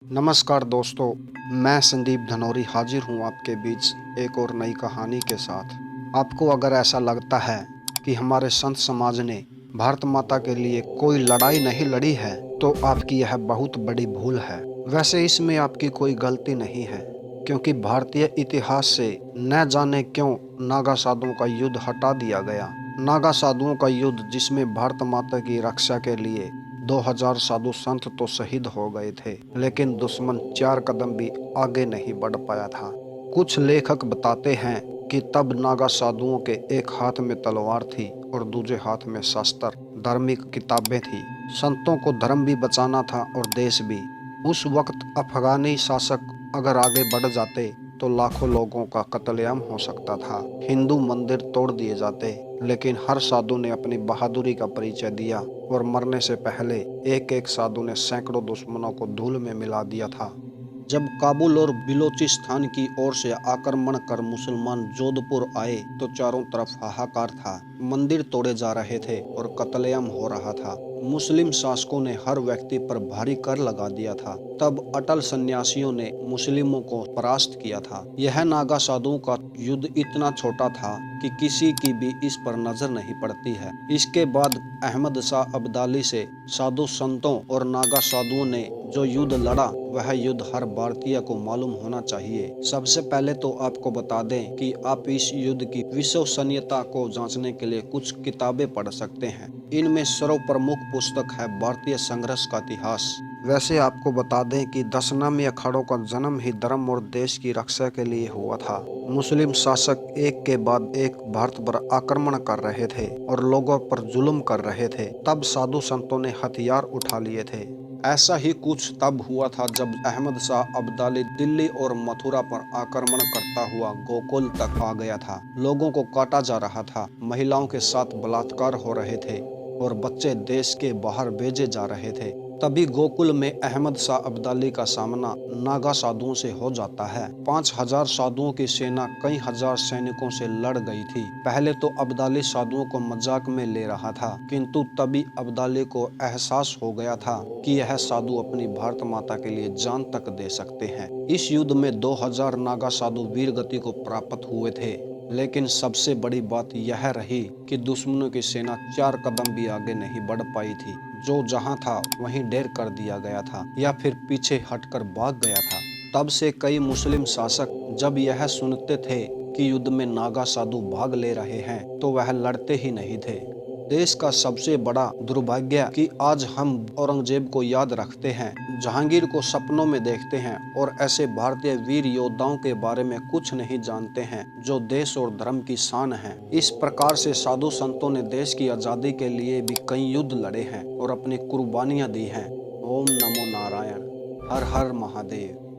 नमस्कार दोस्तों, मैं संदीप धनौरी हाजिर हूँ आपके बीच एक और नई कहानी के साथ। आपको अगर ऐसा लगता है कि हमारे संत समाज ने भारत माता के लिए कोई लड़ाई नहीं लड़ी है, तो आपकी यह बहुत बड़ी भूल है। वैसे इसमें आपकी कोई गलती नहीं है, क्योंकि भारतीय इतिहास से न जाने क्यों नागा साधुओं का युद्ध हटा दिया गया। नागा साधुओं का युद्ध, जिसमें भारत माता की रक्षा के लिए 2000 साधु संत तो शहीद हो गए थे, लेकिन दुश्मन 4 कदम भी आगे नहीं बढ़ पाया था। कुछ लेखक बताते हैं कि तब नागा साधुओं के एक हाथ में तलवार थी और दूसरे हाथ में शास्त्र, धार्मिक किताबें थी। संतों को धर्म भी बचाना था और देश भी। उस वक्त अफगानी शासक अगर आगे बढ़ जाते तो लाखों लोगों का कत्लेआम हो सकता था, हिंदू मंदिर तोड़ दिए जाते। लेकिन हर साधु ने अपनी बहादुरी का परिचय दिया और मरने से पहले एक एक साधु ने सैकड़ों दुश्मनों को धूल में मिला दिया था। जब काबुल और बिलोचिस्तान की ओर से आक्रमण कर मुसलमान जोधपुर आए तो चारों तरफ हाहाकार था। मंदिर तोड़े जा रहे थे और कत्लेआम हो रहा था। मुस्लिम शासकों ने हर व्यक्ति पर भारी कर लगा दिया था। तब अटल सन्यासियों ने मुस्लिमों को परास्त किया था। यह नागा साधुओं का युद्ध इतना छोटा था कि किसी की भी इस पर नजर नहीं पड़ती है। इसके बाद अहमद शाह अब्दाली से साधु संतों और नागा साधुओं ने जो युद्ध लड़ा, वह युद्ध हर भारतीय को मालूम होना चाहिए। सबसे पहले तो आपको बता दें कि आप इस युद्ध की विश्वसनीयता को जांचने के लिए कुछ किताबें पढ़ सकते हैं। इनमें सर्वप्रमुख पुस्तक है भारतीय संघर्ष का इतिहास। वैसे आपको बता दें कि दशनामी अखाड़ों का जन्म ही धर्म और देश की रक्षा के लिए हुआ था। मुस्लिम शासक एक के बाद एक भारत पर आक्रमण कर रहे थे और लोगों पर जुल्म कर रहे थे। तब साधु संतों ने हथियार उठा लिए थे। ऐसा ही कुछ तब हुआ था जब अहमद शाह अब्दाली दिल्ली और मथुरा पर आक्रमण करता हुआ गोकुल तक आ गया था। लोगों को काटा जा रहा था, महिलाओं के साथ बलात्कार हो रहे थे और बच्चे देश के बाहर भेजे जा रहे थे। तभी गोकुल में अहमद शाह अब्दाली का सामना नागा साधुओं से हो जाता है। 5000 साधुओं की सेना कई हजार सैनिकों से लड़ गई थी। पहले तो अब्दाली साधुओं को मजाक में ले रहा था, किंतु तभी अब्दाली को एहसास हो गया था कि यह साधु अपनी भारत माता के लिए जान तक दे सकते हैं। इस युद्ध में 2000 नागा साधु वीर गति को प्राप्त हुए थे। लेकिन सबसे बड़ी बात यह रही कि दुश्मनों की सेना 4 कदम भी आगे नहीं बढ़ पाई थी। जो जहां था वहीं ढेर कर दिया गया था या फिर पीछे हटकर भाग गया था। तब से कई मुस्लिम शासक जब यह सुनते थे कि युद्ध में नागा साधु भाग ले रहे हैं, तो वह लड़ते ही नहीं थे। देश का सबसे बड़ा दुर्भाग्य कि आज हम औरंगजेब को याद रखते हैं, जहांगीर को सपनों में देखते हैं और ऐसे भारतीय वीर योद्धाओं के बारे में कुछ नहीं जानते हैं जो देश और धर्म की शान है। इस प्रकार से साधु संतों ने देश की आजादी के लिए भी कई युद्ध लड़े हैं और अपनी कुर्बानियां दी हैं। ओम नमो नारायण। हर हर महादेव।